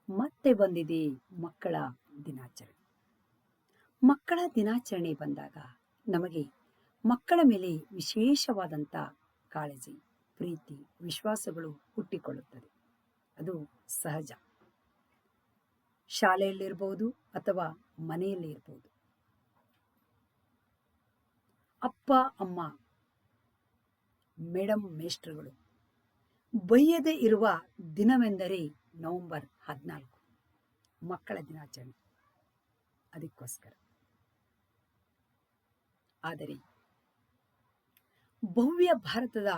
ಮತ್ತೆ ಬಂದಿದೆ ಮಕ್ಕಳ ದಿನಾಚರಣೆ. ಮಕ್ಕಳ ದಿನಾಚರಣೆ ಬಂದಾಗ ನಮಗೆ ಮಕ್ಕಳ ಮೇಲೆ ವಿಶೇಷವಾದಂಥ ಕಾಳಜಿ, ಪ್ರೀತಿ, ವಿಶ್ವಾಸಗಳು ಹುಟ್ಟಿಕೊಳ್ಳುತ್ತದೆ. ಅದು ಸಹಜ. ಶಾಲೆಯಲ್ಲಿರ್ಬೋದು ಅಥವಾ ಮನೆಯಲ್ಲಿ ಇರ್ಬೋದು. ಅಪ್ಪ ಅಮ್ಮ, ಮೇಡಮ್ ಮೇಷ್ಟ್ರುಗಳು ಬೈಯದೇ ಇರುವ ದಿನವೆಂದರೆ ನವೆಂಬರ್ 14 ಮಕ್ಕಳ ದಿನಾಚರಣೆ. ಅದಕ್ಕೋಸ್ಕರ ಆದರೆ ಭವ್ಯ ಭಾರತದ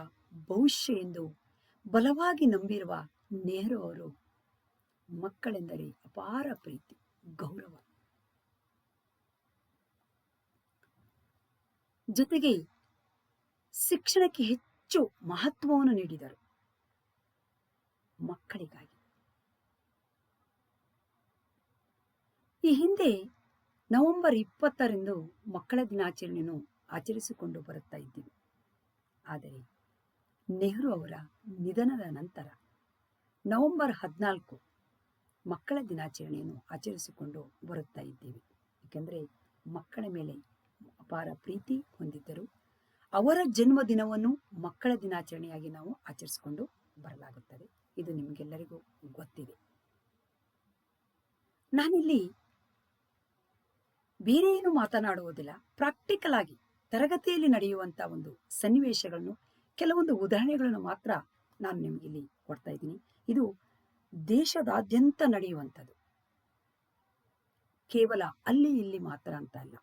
ಭವಿಷ್ಯ ಎಂದು ಬಲವಾಗಿ ನಂಬಿರುವ ನೆಹರು ಅವರು ಮಕ್ಕಳೆಂದರೆ ಅಪಾರ ಪ್ರೀತಿ, ಗೌರವ, ಜೊತೆಗೆ ಶಿಕ್ಷಣಕ್ಕೆ ಹೆಚ್ಚು ಮಹತ್ವವನ್ನು ನೀಡಿದರು. ಮಕ್ಕಳಿಗಾಗಿ ಈ ಹಿಂದೆ ನವೆಂಬರ್ 20ರಂದು ಮಕ್ಕಳ ದಿನಾಚರಣೆಯನ್ನು ಆಚರಿಸಿಕೊಂಡು ಬರುತ್ತಾ ಇದ್ದೀವಿ. ಆದರೆ ನೆಹರು ಅವರ ನಿಧನದ ನಂತರ ನವೆಂಬರ್ 14 ಮಕ್ಕಳ ದಿನಾಚರಣೆಯನ್ನು ಆಚರಿಸಿಕೊಂಡು ಬರುತ್ತಾ ಇದ್ದೀವಿ. ಏಕೆಂದರೆ ಮಕ್ಕಳ ಮೇಲೆ ಅಪಾರ ಪ್ರೀತಿ ಹೊಂದಿದ್ದರು. ಅವರ ಜನ್ಮದಿನವನ್ನು ಮಕ್ಕಳ ದಿನಾಚರಣೆಯಾಗಿ ನಾವು ಆಚರಿಸಿಕೊಂಡು ಬರಲಾಗುತ್ತದೆ. ಇದು ನಿಮಗೆಲ್ಲರಿಗೂ ಗೊತ್ತಿದೆ. ನಾನಿಲ್ಲಿ ಬೇರೆ ಏನು ಮಾತನಾಡುವುದಿಲ್ಲ. ಪ್ರಾಕ್ಟಿಕಲ್ ಆಗಿ ತರಗತಿಯಲ್ಲಿ ನಡೆಯುವಂತಹ ಒಂದು ಸನ್ನಿವೇಶಗಳನ್ನು, ಕೆಲವೊಂದು ಉದಾಹರಣೆಗಳನ್ನು ಮಾತ್ರ ನಾನು ನಿಮಗೆ ಇಲ್ಲಿ ಕೊಡ್ತಾ ಇದ್ದೀನಿ. ಇದು ದೇಶದಾದ್ಯಂತ ನಡೆಯುವಂಥದ್ದು, ಕೇವಲ ಅಲ್ಲಿ ಇಲ್ಲಿ ಮಾತ್ರ ಅಂತ ಅಲ್ಲ.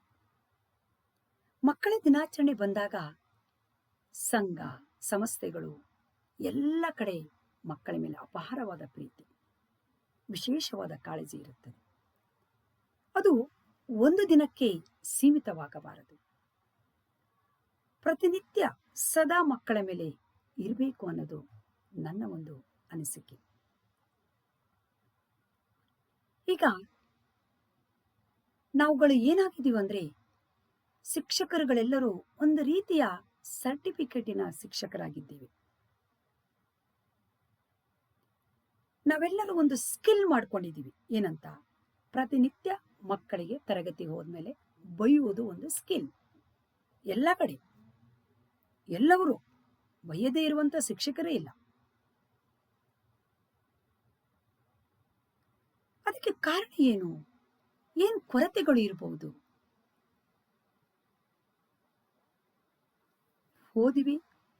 ಮಕ್ಕಳ ದಿನಾಚರಣೆ ಬಂದಾಗ ಸಂಘ ಸಂಸ್ಥೆಗಳು ಎಲ್ಲ ಕಡೆ ಮಕ್ಕಳ ಮೇಲೆ ಅಪಾರವಾದ ಪ್ರೀತಿ, ವಿಶೇಷವಾದ ಕಾಳಜಿ ಇರುತ್ತದೆ. ಅದು ಒಂದು ದಿನಕ್ಕೆ ಸೀಮಿತವಾಗಬಾರದು. ಪ್ರತಿನಿತ್ಯ ಸದಾ ಮಕ್ಕಳ ಮೇಲೆ ಇರಬೇಕು ಅನ್ನೋದು ನನ್ನ ಒಂದು ಅನಿಸಿಕೆ. ಈಗ ನಾವುಗಳು ಏನಾಗಿದ್ದೀವಿ ಅಂದ್ರೆ, ಶಿಕ್ಷಕರುಗಳೆಲ್ಲರೂ ಒಂದು ರೀತಿಯ ಸರ್ಟಿಫಿಕೇಟಿನ ಶಿಕ್ಷಕರಾಗಿದ್ದೀವಿ. ನಾವೆಲ್ಲರೂ ಒಂದು ಸ್ಕಿಲ್ ಮಾಡ್ಕೊಂಡಿದ್ದೀವಿ. ಏನಂತ? ಪ್ರತಿನಿತ್ಯ ಮಕ್ಕಳಿಗೆ ತರಗತಿಗೆ ಹೋದ್ಮೇಲೆ ಬೈಯುವುದು ಒಂದು ಸ್ಕಿಲ್. ಎಲ್ಲ ಕಡೆ ಎಲ್ಲವರು ಬೈಯದೇ ಇರುವಂತ ಶಿಕ್ಷಕರೇ ಇಲ್ಲ. ಅದಕ್ಕೆ ಕಾರಣ ಏನು? ಏನ್ ಕೊರತೆಗಳು ಇರಬಹುದು? ಓದಿವಿ,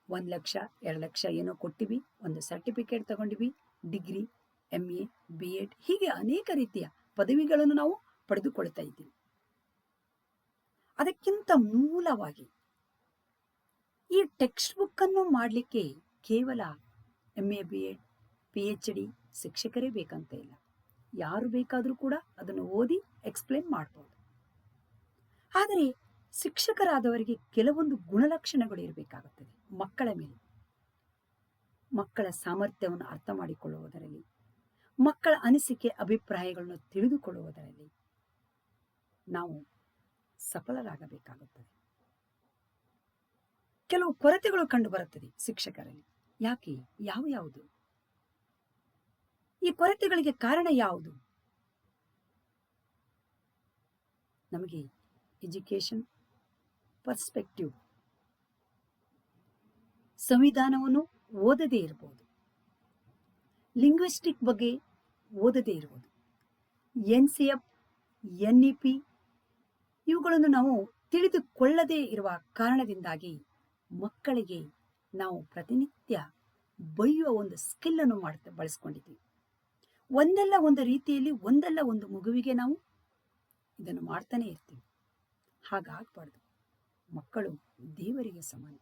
1 ಲಕ್ಷ 2 ಲಕ್ಷ ಏನೋ ಕೊಟ್ಟಿವಿ, ಒಂದು ಸರ್ಟಿಫಿಕೇಟ್ ತಗೊಂಡಿವಿ, ಡಿಗ್ರಿ, MA, BEd ಹೀಗೆ ಅನೇಕ ರೀತಿಯ ಪದವಿಗಳನ್ನು ನಾವು ಪಡೆದುಕೊಳ್ತಾ ಇದ್ದೀವಿ. ಅದಕ್ಕಿಂತ ಮೂಲವಾಗಿ ಈ ಟೆಕ್ಸ್ಟ್ ಬುಕ್ ಅನ್ನು ಮಾಡಲಿಕ್ಕೆ ಕೇವಲ MA, BEd, PhD ಶಿಕ್ಷಕರೇ ಬೇಕಂತ ಇಲ್ಲ. ಯಾರು ಬೇಕಾದರೂ ಕೂಡ ಅದನ್ನು ಓದಿ ಎಕ್ಸ್ಪ್ಲೇನ್ ಮಾಡ್ಬೋದು. ಆದರೆ ಶಿಕ್ಷಕರಾದವರಿಗೆ ಕೆಲವೊಂದು ಗುಣಲಕ್ಷಣಗಳು ಇರಬೇಕಾಗುತ್ತದೆ. ಮಕ್ಕಳ ಮೇಲೆ, ಮಕ್ಕಳ ಸಾಮರ್ಥ್ಯವನ್ನು ಅರ್ಥ ಮಾಡಿಕೊಳ್ಳುವುದರಲ್ಲಿ, ಮಕ್ಕಳ ಅನಿಸಿಕೆ ಅಭಿಪ್ರಾಯಗಳನ್ನು ತಿಳಿದುಕೊಳ್ಳುವುದರಲ್ಲಿ ನಾವು ಸಫಲರಾಗಬೇಕಾಗುತ್ತದೆ. ಕೆಲವು ಕೊರತೆಗಳು ಕಂಡು ಬರುತ್ತದೆ ಶಿಕ್ಷಕರಲ್ಲಿ. ಯಾಕೆ? ಯಾವುದು? ಈ ಕೊರತೆಗಳಿಗೆ ಕಾರಣ ಯಾವುದು? ನಮಗೆ ಎಜುಕೇಶನ್ ಪರ್ಸ್ಪೆಕ್ಟಿವ್, ಸಂವಿಧಾನವನ್ನು ಓದದೇ ಇರಬಹುದು, ಲಿಂಗ್ವಿಸ್ಟಿಕ್ ಬಗ್ಗೆ ಓದದೇ ಇರುವುದು, NCF, NEP ಇವುಗಳನ್ನು ನಾವು ತಿಳಿದುಕೊಳ್ಳದೇ ಇರುವ ಕಾರಣದಿಂದಾಗಿ ಮಕ್ಕಳಿಗೆ ನಾವು ಪ್ರತಿನಿತ್ಯ ಬೈಯುವ ಒಂದು ಸ್ಕಿಲ್ ಅನ್ನು ಬಳಸ್ಕೊಂಡಿದ್ದೀವಿ. ಒಂದಲ್ಲ ಒಂದು ರೀತಿಯಲ್ಲಿ, ಒಂದಲ್ಲ ಒಂದು ಮಗುವಿಗೆ ನಾವು ಇದನ್ನು ಮಾಡ್ತಾನೆ ಇರ್ತೀವಿ. ಹಾಗಾಗಬಾರ್ದು. ಮಕ್ಕಳು ದೇವರಿಗೆ ಸಮಾನ.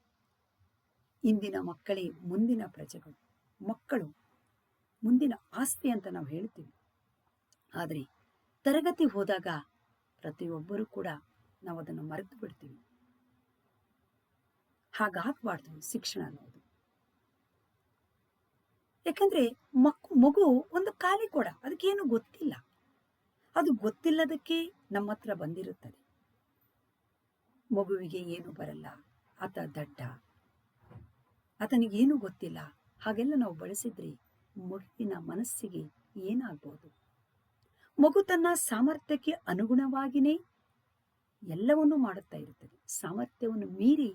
ಇಂದಿನ ಮಕ್ಕಳೇ ಮುಂದಿನ ಪ್ರಜೆಗಳು. ಮಕ್ಕಳು ಮುಂದಿನ ಆಸ್ತಿ ಅಂತ ನಾವು ಹೇಳ್ತೀವಿ. ಆದರೆ ತರಗತಿ ಹೋದಾಗ ಪ್ರತಿಯೊಬ್ಬರೂ ಕೂಡ ನಾವು ಅದನ್ನು ಮರೆತು ಬಿಡ್ತೀವಿ. ಹಾಗಾಗಬಾರ್ದು ಶಿಕ್ಷಣ ಅನ್ನೋದು. ಯಾಕಂದ್ರೆ ಮಗು ಒಂದು ಖಾಲಿ ಕೊಡ, ಅದಕ್ಕೇನು ಗೊತ್ತಿಲ್ಲ. ಅದು ಗೊತ್ತಿಲ್ಲದಕ್ಕೆ ನಮ್ಮ ಹತ್ರ ಬಂದಿರುತ್ತದೆ. ಮಗುವಿಗೆ ಏನು ಬರಲ್ಲ, ಆತ ದಡ್ಡ, ಆತನಿಗೇನು ಗೊತ್ತಿಲ್ಲ, ಹಾಗೆಲ್ಲ ನಾವು ಬಳಸಿದ್ರೆ ಮಗುವಿನ ಮನಸ್ಸಿಗೆ ಏನಾಗ್ಬೋದು? ಮಗು ತನ್ನ ಸಾಮರ್ಥ್ಯಕ್ಕೆ ಅನುಗುಣವಾಗಿಯೇ ಎಲ್ಲವನ್ನೂ ಮಾಡುತ್ತಾ ಇರುತ್ತದೆ. ಸಾಮರ್ಥ್ಯವನ್ನು ಮೀರಿ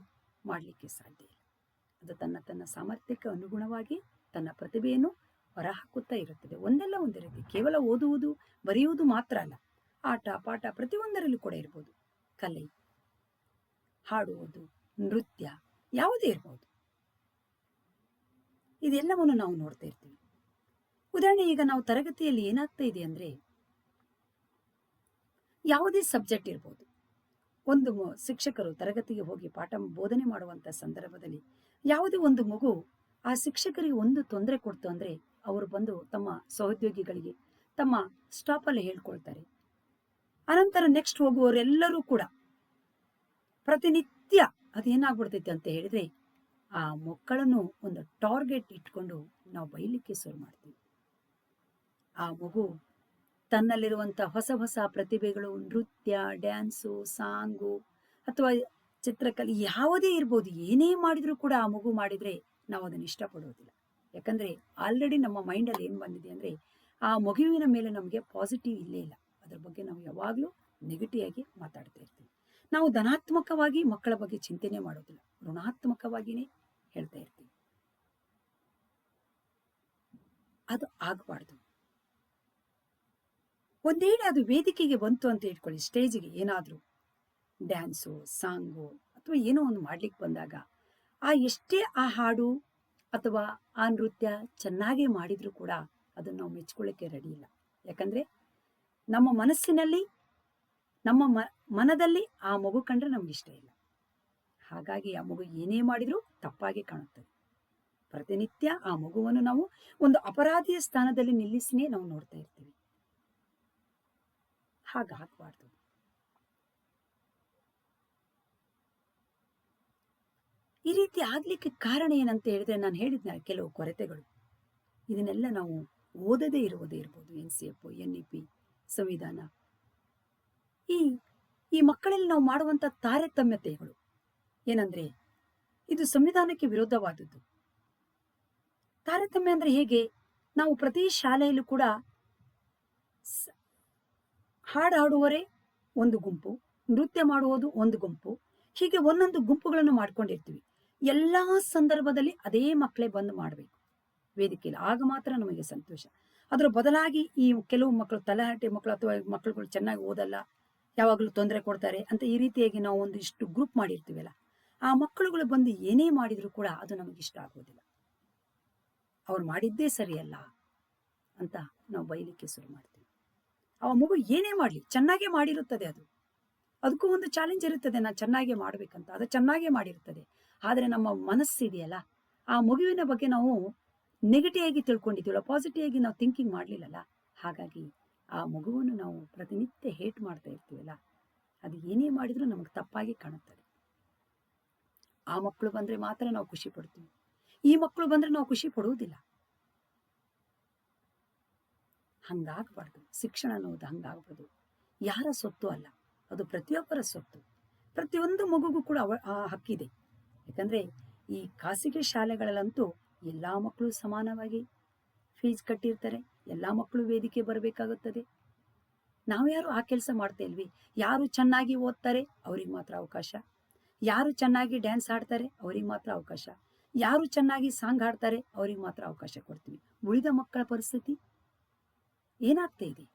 ಮಾಡಲಿಕ್ಕೆ ಸಾಧ್ಯ ಇಲ್ಲ. ಅದು ತನ್ನ ಸಾಮರ್ಥ್ಯಕ್ಕೆ ಅನುಗುಣವಾಗಿ ತನ್ನ ಪ್ರತಿಭೆಯನ್ನು ಹೊರಹಾಕುತ್ತಾ ಇರುತ್ತದೆ. ಒಂದಲ್ಲ ಒಂದು ರೀತಿ ಕೇವಲ ಓದುವುದು ಬರೆಯುವುದು ಮಾತ್ರ ಅಲ್ಲ, ಆಟ ಪಾಠ ಪ್ರತಿಯೊಂದರಲ್ಲೂ ಕೂಡ ಇರ್ಬೋದು. ಕಲೆ, ಹಾಡುವುದು, ನೃತ್ಯ ಯಾವುದೇ ಇರ್ಬೋದು. ಇದೆಲ್ಲವನ್ನು ನಾವು ನೋಡ್ತಾ ಇರ್ತೀವಿ. ಉದಾಹರಣೆ, ಈಗ ನಾವು ತರಗತಿಯಲ್ಲಿ ಏನಾಗ್ತಾ ಇದೆ ಅಂದ್ರೆ, ಯಾವುದೇ ಸಬ್ಜೆಕ್ಟ್ ಇರ್ಬೋದು, ಒಂದು ಶಿಕ್ಷಕರು ತರಗತಿಗೆ ಹೋಗಿ ಪಾಠ ಬೋಧನೆ ಮಾಡುವಂತ ಸಂದರ್ಭದಲ್ಲಿ ಯಾವುದೇ ಒಂದು ಮಗು ಆ ಶಿಕ್ಷಕರಿಗೆ ಒಂದು ತೊಂದರೆ ಕೊಡ್ತು ಅಂದ್ರೆ, ಅವರು ಬಂದು ತಮ್ಮ ಸಹೋದ್ಯೋಗಿಗಳಿಗೆ, ತಮ್ಮ ಸ್ಟಾಫ್ ಅಲ್ಲಿ ಹೇಳ್ಕೊಳ್ತಾರೆ. ಅನಂತರ ನೆಕ್ಸ್ಟ್ ಹೋಗುವವರೆಲ್ಲರೂ ಕೂಡ ಪ್ರತಿನಿತ್ಯ ಅದೇನಾಗ್ಬಿಡ್ತೈತೆ ಅಂತ ಹೇಳಿದ್ರೆ, ಆ ಮಕ್ಕಳನ್ನು ಒಂದು ಟಾರ್ಗೆಟ್ ಇಟ್ಕೊಂಡು ನಾವು ಬೈಲಿಕ್ಕೆ ಶುರು ಮಾಡ್ತೀವಿ. ಆ ಮಗು ತನ್ನಲ್ಲಿರುವಂತ ಹೊಸ ಹೊಸ ಪ್ರತಿಭೆಗಳು, ನೃತ್ಯ, ಡ್ಯಾನ್ಸು, ಸಾಂಗು ಅಥವಾ ಚಿತ್ರಕಲೆ ಯಾವುದೇ ಇರ್ಬೋದು, ಏನೇ ಮಾಡಿದ್ರು ಕೂಡ ಆ ಮಗು ಮಾಡಿದ್ರೆ ನಾವು ಅದನ್ನು ಇಷ್ಟಪಡೋದಿಲ್ಲ. ಯಾಕಂದ್ರೆ ಆಲ್ರೆಡಿ ನಮ್ಮ ಮೈಂಡಲ್ಲಿ ಏನು ಬಂದಿದೆ ಅಂದ್ರೆ, ಆ ಮಗುವಿನ ಮೇಲೆ ನಮಗೆ ಪಾಸಿಟಿವ್ ಇಲ್ಲೇ ಇಲ್ಲ. ಅದ್ರ ಬಗ್ಗೆ ನಾವು ಯಾವಾಗಲೂ ನೆಗೆಟಿವ್ ಆಗಿ ಮಾತಾಡ್ತಾ ಇರ್ತೀವಿ. ನಾವು ಧನಾತ್ಮಕವಾಗಿ ಮಕ್ಕಳ ಬಗ್ಗೆ ಚಿಂತನೆ ಮಾಡೋದಿಲ್ಲ, ಋಣಾತ್ಮಕವಾಗಿಯೇ ಹೇಳ್ತಾ ಇರ್ತೀವಿ. ಅದು ಆಗಬಾರ್ದು. ಒಂದೇಳೆ ಅದು ವೇದಿಕೆಗೆ ಬಂತು ಅಂತ ಇಟ್ಕೊಳ್ಳಿ, ಸ್ಟೇಜಿಗೆ ಏನಾದರೂ ಡ್ಯಾನ್ಸು, ಸಾಂಗು ಅಥವಾ ಏನೋ ಒಂದು ಮಾಡ್ಲಿಕ್ಕೆ ಬಂದಾಗ, ಎಷ್ಟೇ ಆ ಹಾಡು ಅಥವಾ ಆ ನೃತ್ಯ ಚೆನ್ನಾಗಿ ಮಾಡಿದ್ರು ಕೂಡ ಅದನ್ನು ನಾವು ಮೆಚ್ಕೊಳ್ಳಿಕ್ಕೆ ರೆಡಿ ಇಲ್ಲ. ಯಾಕಂದ್ರೆ ನಮ್ಮ ಮನಸ್ಸಿನಲ್ಲಿ, ನಮ್ಮ ಮನದಲ್ಲಿ ಆ ಮಗು ಕಂಡ್ರೆ ನಮ್ಗೆ ಇಷ್ಟ ಇಲ್ಲ. ಹಾಗಾಗಿ ಆ ಮಗು ಏನೇ ಮಾಡಿದ್ರೂ ತಪ್ಪಾಗಿ ಕಾಣುತ್ತದೆ. ಪ್ರತಿನಿತ್ಯ ಆ ಮಗುವನ್ನು ನಾವು ಒಂದು ಅಪರಾಧಿಯ ಸ್ಥಾನದಲ್ಲಿ ನಿಲ್ಲಿಸಿನೇ ನಾವು ನೋಡ್ತಾ ಇರ್ತೀವಿ. ಹಾಗಾಗಬಾರ್ದು. ಈ ರೀತಿ ಆಗ್ಲಿಕ್ಕೆ ಕಾರಣ ಏನಂತ ಹೇಳಿದ್ರೆ, ನಾನು ಹೇಳಿದ್ನ ಕೆಲವು ಕೊರತೆಗಳು. ಇದನ್ನೆಲ್ಲ ನಾವು ಓದದೇ ಇರುವುದೇ ಇರ್ಬೋದು. NCF, NEP, ಸಂವಿಧಾನ, ಈ ಮಕ್ಕಳಲ್ಲಿ ನಾವು ಮಾಡುವಂತ ತಾರತಮ್ಯತೆಗಳು ಏನಂದ್ರೆ, ಇದು ಸಂವಿಧಾನಕ್ಕೆ ವಿರೋಧವಾದದ್ದು. ತಾರತಮ್ಯ ಅಂದ್ರೆ ಹೇಗೆ? ನಾವು ಪ್ರತಿ ಶಾಲೆಯಲ್ಲೂ ಕೂಡ ಹಾಡುವವರೇ ಒಂದು ಗುಂಪು, ನೃತ್ಯ ಮಾಡುವುದು ಒಂದು ಗುಂಪು, ಹೀಗೆ ಒಂದೊಂದು ಗುಂಪುಗಳನ್ನು ಮಾಡ್ಕೊಂಡಿರ್ತೀವಿ. ಎಲ್ಲಾ ಸಂದರ್ಭದಲ್ಲಿ ಅದೇ ಮಕ್ಕಳೇ ಬಂದು ಮಾಡಬೇಕು ವೇದಿಕೆಯಲ್ಲಿ, ಆಗ ಮಾತ್ರ ನಮಗೆ ಸಂತೋಷ. ಅದರ ಬದಲಾಗಿ ಈ ಕೆಲವು ಮಕ್ಕಳು, ತಲೆಹರಟೆ ಮಕ್ಕಳು ಅಥವಾ ಮಕ್ಕಳುಗಳು ಚೆನ್ನಾಗಿ ಓದಲ್ಲ, ಯಾವಾಗಲೂ ತೊಂದರೆ ಕೊಡ್ತಾರೆ ಅಂತ ಈ ರೀತಿಯಾಗಿ ನಾವು ಒಂದಿಷ್ಟು ಗ್ರೂಪ್ ಮಾಡಿರ್ತೀವಲ್ಲ, ಆ ಮಕ್ಕಳುಗಳು ಬಂದು ಏನೇ ಮಾಡಿದ್ರು ಕೂಡ ಅದು ನಮಗೆ ಇಷ್ಟ ಆಗೋದಿಲ್ಲ. ಅವ್ರು ಮಾಡಿದ್ದೇ ಸರಿಯಲ್ಲ ಅಂತ ನಾವು ಬೈಲಿಕ್ಕೆ ಶುರು ಮಾಡ್ತೀವಿ. ಆ ಮಗು ಏನೇ ಮಾಡಲಿ ಚೆನ್ನಾಗೇ ಮಾಡಿರುತ್ತದೆ, ಅದಕ್ಕೂ ಒಂದು ಚಾಲೆಂಜ್ ಇರುತ್ತದೆ, ನಾನು ಚೆನ್ನಾಗೇ ಮಾಡ್ಬೇಕಂತ. ಅದು ಚೆನ್ನಾಗೇ ಮಾಡಿರುತ್ತದೆ. ಆದ್ರೆ ನಮ್ಮ ಮನಸ್ಸಿದೆಯಲ್ಲ, ಆ ಮಗುವಿನ ಬಗ್ಗೆ ನಾವು ನೆಗೆಟಿವ್ ಆಗಿ ತಿಳ್ಕೊಂಡಿದ್ದೀವಲ್ಲ, ಪಾಸಿಟಿವ್ ಆಗಿ ನಾವು ಥಿಂಕಿಂಗ್ ಮಾಡ್ಲಿಲ್ಲಲ್ಲ. ಹಾಗಾಗಿ ಆ ಮಗುವನ್ನು ನಾವು ಪ್ರತಿನಿತ್ಯ ಹೇಟ್ ಮಾಡ್ತಾ ಇರ್ತೀವಲ್ಲ, ಅದು ಏನೇ ಮಾಡಿದ್ರು ನಮಗೆ ತಪ್ಪಾಗಿ ಕಾಣುತ್ತದೆ. ಆ ಮಕ್ಕಳು ಬಂದ್ರೆ ಮಾತ್ರ ನಾವು ಖುಷಿ ಪಡ್ತೀವಿ, ಈ ಮಕ್ಕಳು ಬಂದ್ರೆ ನಾವು ಖುಷಿ ಪಡುವುದಿಲ್ಲ. ಹಂಗಾಗಬಾರ್ದು. ಶಿಕ್ಷಣ ಅನ್ನೋದು ಹಂಗಾಗ್ಬೋದು. ಯಾರ ಸೊತ್ತು ಅಲ್ಲ, ಅದು ಪ್ರತಿಯೊಬ್ಬರ ಸೊತ್ತು. ಪ್ರತಿಯೊಂದು ಮಗುಗೂ ಕೂಡ ಆ ಹಕ್ಕಿದೆ. ಯಾಕಂದ್ರೆ ಈ ಖಾಸಗಿ ಶಾಲೆಗಳಲ್ಲಂತೂ ಎಲ್ಲಾ ಮಕ್ಕಳು ಸಮಾನವಾಗಿ ಫೀಸ್ ಕಟ್ಟಿರ್ತಾರೆ, ಎಲ್ಲಾ ಮಕ್ಕಳು ವೇದಿಕೆ ಬರಬೇಕಾಗುತ್ತದೆ. ನಾವು ಯಾರು ಆ ಕೆಲಸ ಮಾಡ್ತಾ ಇಲ್ವಿ. ಯಾರು ಚೆನ್ನಾಗಿ ಓದ್ತಾರೆ ಅವ್ರಿಗೆ ಮಾತ್ರ ಅವಕಾಶ, ಯಾರು ಚೆನ್ನಾಗಿ ಡ್ಯಾನ್ಸ್ ಆಡ್ತಾರೆ ಅವ್ರಿಗೆ ಮಾತ್ರ ಅವಕಾಶ, ಯಾರು ಚೆನ್ನಾಗಿ ಸಾಂಗ್ ಹಾಡ್ತಾರೆ ಅವ್ರಿಗೆ ಮಾತ್ರ ಅವಕಾಶ ಕೊಡ್ತೀವಿ. ಉಳಿದ ಮಕ್ಕಳ ಪರಿಸ್ಥಿತಿ ಏನಾಗ್ತಾ ಇದೆ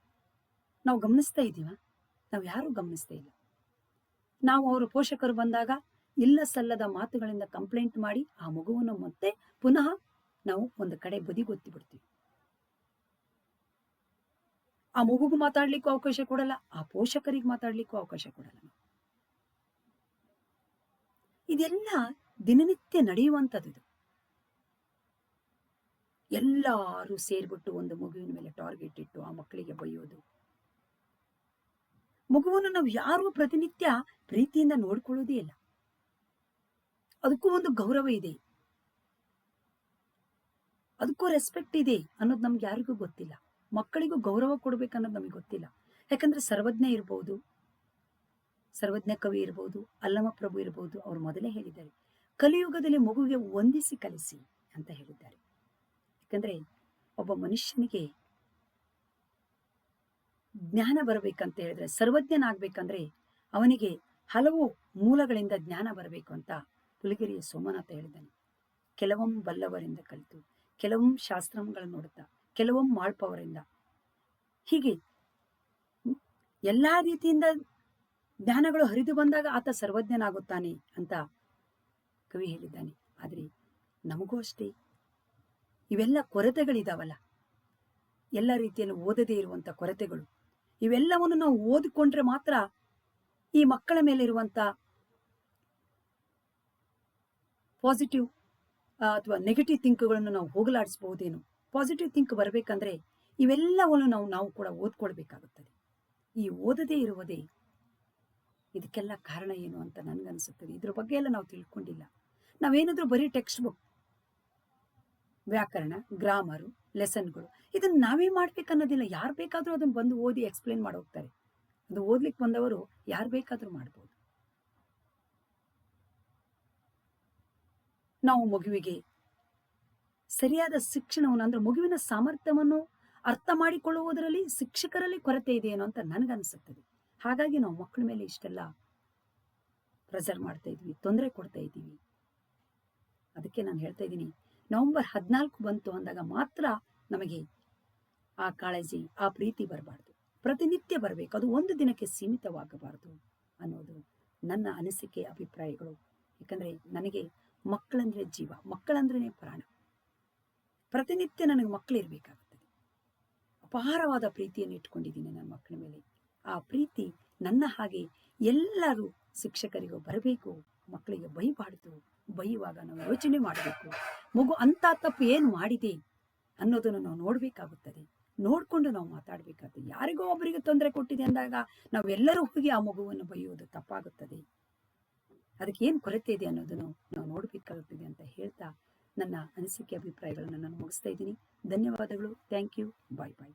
ನಾವು ಗಮನಿಸ್ತಾ ಇದ್ದೀವ? ನಾವು ಯಾರು ಗಮನಿಸ್ತಾ ಇಲ್ಲ. ನಾವು ಅವರು ಪೋಷಕರು ಬಂದಾಗ ಇಲ್ಲ ಸಲ್ಲದ ಮಾತುಗಳಿಂದ ಕಂಪ್ಲೇಂಟ್ ಮಾಡಿ ಆ ಮಗುವನ್ನು ಮತ್ತೆ ಪುನಃ ನಾವು ಒಂದು ಕಡೆ ಬದಿಗೊತ್ತಿ ಬಿಡ್ತೀವಿ. ಆ ಮಗುಗೂ ಮಾತಾಡ್ಲಿಕ್ಕೂ ಅವಕಾಶ ಕೊಡಲ್ಲ, ಆ ಪೋಷಕರಿಗೆ ಮಾತಾಡ್ಲಿಕ್ಕೂ ಅವಕಾಶ ಕೊಡಲ್ಲ. ಇದೆಲ್ಲ ದಿನನಿತ್ಯ ನಡೆಯುವಂಥದ್ದು. ಎಲ್ಲರೂ ಸೇರ್ಬಿಟ್ಟು ಒಂದು ಮಗುವಿನ ಮೇಲೆ ಟಾರ್ಗೆಟ್ ಇಟ್ಟು ಆ ಮಕ್ಕಳಿಗೆ ಬೈಯೋದು. ಮಗುವನ್ನು ನಾವು ಯಾರು ಪ್ರತಿನಿತ್ಯ ಪ್ರೀತಿಯಿಂದ ನೋಡ್ಕೊಳ್ಳೋದೇ ಇಲ್ಲ. ಅದಕ್ಕೂ ಒಂದು ಗೌರವ ಇದೆ, ಅದಕ್ಕೂ ರೆಸ್ಪೆಕ್ಟ್ ಇದೆ ಅನ್ನೋದು ನಮ್ಗೆ ಯಾರಿಗೂ ಗೊತ್ತಿಲ್ಲ. ಮಕ್ಕಳಿಗೂ ಗೌರವ ಕೊಡ್ಬೇಕನ್ನೋದು ನಮಗೆ ಗೊತ್ತಿಲ್ಲ. ಯಾಕಂದ್ರೆ ಸರ್ವಜ್ಞ ಇರ್ಬೋದು, ಸರ್ವಜ್ಞ ಕವಿ ಇರ್ಬೋದು, ಅಲ್ಲಮ ಪ್ರಭು ಇರ್ಬೋದು, ಅವ್ರು ಮೊದಲೇ ಹೇಳಿದ್ದಾರೆ, ಕಲಿಯುಗದಲ್ಲಿ ಮಗುವಿಗೆ ವಂದಿಸಿ ಕಲಿಸಿ ಅಂತ ಹೇಳಿದ್ದಾರೆ. ಯಾಕಂದ್ರೆ ಒಬ್ಬ ಮನುಷ್ಯನಿಗೆ ಜ್ಞಾನ ಬರಬೇಕಂತ ಹೇಳಿದ್ರೆ, ಸರ್ವಜ್ಞನಾಗಬೇಕಂದ್ರೆ ಅವನಿಗೆ ಹಲವು ಮೂಲಗಳಿಂದ ಜ್ಞಾನ ಬರಬೇಕು ಅಂತ ಪುಲಿಗೆರೆಯ ಸೋಮನಾಥ ಹೇಳಿದ್ದಾನೆ. ಕೆಲವೊಂ ಬಲ್ಲವರಿಂದ ಕಲಿತು, ಕೆಲವೊಂ ಶಾಸ್ತ್ರಗಳನ್ನು ನೋಡುತ್ತಾ, ಕೆಲವೊಂ ಮಾಳ್ಪವರಿಂದ, ಹೀಗೆ ಎಲ್ಲಾ ರೀತಿಯಿಂದ ಜ್ಞಾನಗಳು ಹರಿದು ಬಂದಾಗ ಆತ ಸರ್ವಜ್ಞನಾಗುತ್ತಾನೆ ಅಂತ ಕವಿ ಹೇಳಿದ್ದಾನೆ. ಆದರೆ ನಮಗೂ ಅಷ್ಟೇ ಇವೆಲ್ಲ ಕೊರತೆಗಳಿದಾವಲ್ಲ, ಎಲ್ಲ ರೀತಿಯಲ್ಲಿ ಓದದೇ ಇರುವಂತ ಕೊರತೆಗಳು, ಇವೆಲ್ಲವನ್ನು ನಾವು ಓದಿಕೊಂಡ್ರೆ ಮಾತ್ರ ಈ ಮಕ್ಕಳ ಮೇಲೆ ಇರುವಂತ ಪಾಸಿಟಿವ್ ಅಥವಾ ನೆಗೆಟಿವ್ ಥಿಂಕ್ಗಳನ್ನು ನಾವು ಹೋಗಲಾಡಿಸಬಹುದೇನು. ಪಾಸಿಟಿವ್ ಥಿಂಕ್ ಬರಬೇಕಂದ್ರೆ ಇವೆಲ್ಲವನ್ನು ನಾವು ಕೂಡ ಓದ್ಕೊಳ್ಬೇಕಾಗುತ್ತದೆ. ಈ ಓದದೇ ಇರುವುದೇ ಇದಕ್ಕೆಲ್ಲ ಕಾರಣ ಏನು ಅಂತ ನನ್ಗನ್ಸುತ್ತದೆ. ಇದ್ರ ಬಗ್ಗೆ ಎಲ್ಲ ನಾವು ತಿಳ್ಕೊಂಡಿಲ್ಲ. ನಾವೇನಾದ್ರೂ ಬರೀ ಟೆಕ್ಸ್ಟ್ ಬುಕ್, ವ್ಯಾಕರಣ, ಗ್ರಾಮರು, ಲೆಸನ್ಗಳು ಇದನ್ನ ನಾವೇ ಮಾಡ್ಬೇಕನ್ನೋದಿಲ್ಲ. ಯಾರು ಬೇಕಾದ್ರೂ ಅದನ್ನ ಬಂದು ಓದಿ ಎಕ್ಸ್ಪ್ಲೇನ್ ಮಾಡಿ ಹೋಗ್ತಾರೆ. ಅದು ಓದ್ಲಿಕ್ಕೆ ಬಂದವರು ಯಾರು ಬೇಕಾದ್ರೂ ಮಾಡ್ಬೋದು. ನಾವು ಮಗುವಿಗೆ ಸರಿಯಾದ ಶಿಕ್ಷಣವನ್ನು, ಅಂದ್ರೆ ಮಗುವಿನ ಸಾಮರ್ಥ್ಯವನ್ನು ಅರ್ಥ ಮಾಡಿಕೊಳ್ಳುವುದರಲ್ಲಿ ಶಿಕ್ಷಕರಲ್ಲಿ ಕೊರತೆ ಇದೆಯೇನೋ ಅಂತ ನನಗನ್ಸುತ್ತದೆ. ಹಾಗಾಗಿ ನಾವು ಮಕ್ಕಳ ಮೇಲೆ ಇಷ್ಟೆಲ್ಲ ಪ್ರೆಷರ್ ಮಾಡ್ತಾ ಇದ್ವಿ, ತೊಂದರೆ ಕೊಡ್ತಾ ಇದ್ದೀವಿ. ಅದಕ್ಕೆ ನಾನು ಹೇಳ್ತಾ ಇದ್ದೀನಿ, ನವೆಂಬರ್ 14 ಬಂತು ಅಂದಾಗ ಮಾತ್ರ ನಮಗೆ ಆ ಕಾಳಜಿ, ಆ ಪ್ರೀತಿ ಬರಬಾರ್ದು. ಪ್ರತಿನಿತ್ಯ ಬರಬೇಕು. ಅದು ಒಂದು ದಿನಕ್ಕೆ ಸೀಮಿತವಾಗಬಾರದು ಅನ್ನೋದು ನನ್ನ ಅನಿಸಿಕೆ, ಅಭಿಪ್ರಾಯಗಳು. ಯಾಕಂದ್ರೆ ನನಗೆ ಮಕ್ಕಳಂದ್ರೆ ಜೀವ, ಮಕ್ಕಳಂದ್ರೇನೆ ಪ್ರಾಣ. ಪ್ರತಿನಿತ್ಯ ನನಗೆ ಮಕ್ಕಳಿರ್ಬೇಕಾಗುತ್ತದೆ. ಅಪಾರವಾದ ಪ್ರೀತಿಯನ್ನು ಇಟ್ಕೊಂಡಿದ್ದೀನಿ ನನ್ನ ಮಕ್ಕಳ ಮೇಲೆ. ಆ ಪ್ರೀತಿ ನನ್ನ ಹಾಗೆ ಎಲ್ಲರೂ ಶಿಕ್ಷಕರಿಗೂ ಬರಬೇಕು. ಮಕ್ಕಳಿಗೆ ಬೈಬಾರ್ದು. ಬೈಯುವಾಗ ನಾವು ಯೋಚನೆ ಮಾಡಬೇಕು, ಮಗು ಅಂತ ತಪ್ಪು ಏನು ಮಾಡಿದೆ ಅನ್ನೋದನ್ನು ನಾವು ನೋಡ್ಬೇಕಾಗುತ್ತದೆ. ನೋಡ್ಕೊಂಡು ನಾವು ಮಾತಾಡ್ಬೇಕಾಗ್ತದೆ. ಯಾರಿಗೋ ಒಬ್ಬರಿಗೆ ತೊಂದರೆ ಕೊಟ್ಟಿದೆ ಅಂದಾಗ ನಾವೆಲ್ಲರೂ ಹೋಗಿ ಆ ಮಗುವನ್ನು ಬೈಯುವುದು ತಪ್ಪಾಗುತ್ತದೆ. ಅದಕ್ಕೆ ಏನು ಕೊರತೆ ಇದೆ ಅನ್ನೋದನ್ನು ನಾವು ನೋಡ್ಬೇಕಾಗುತ್ತದೆ ಅಂತ ಹೇಳ್ತಾ ನನ್ನ ಅನಿಸಿಕೆ, ಅಭಿಪ್ರಾಯಗಳನ್ನು ನಾನು ಮುಗಿಸ್ತಾ ಇದ್ದೀನಿ. ಧನ್ಯವಾದಗಳು. Thank you. Bye bye.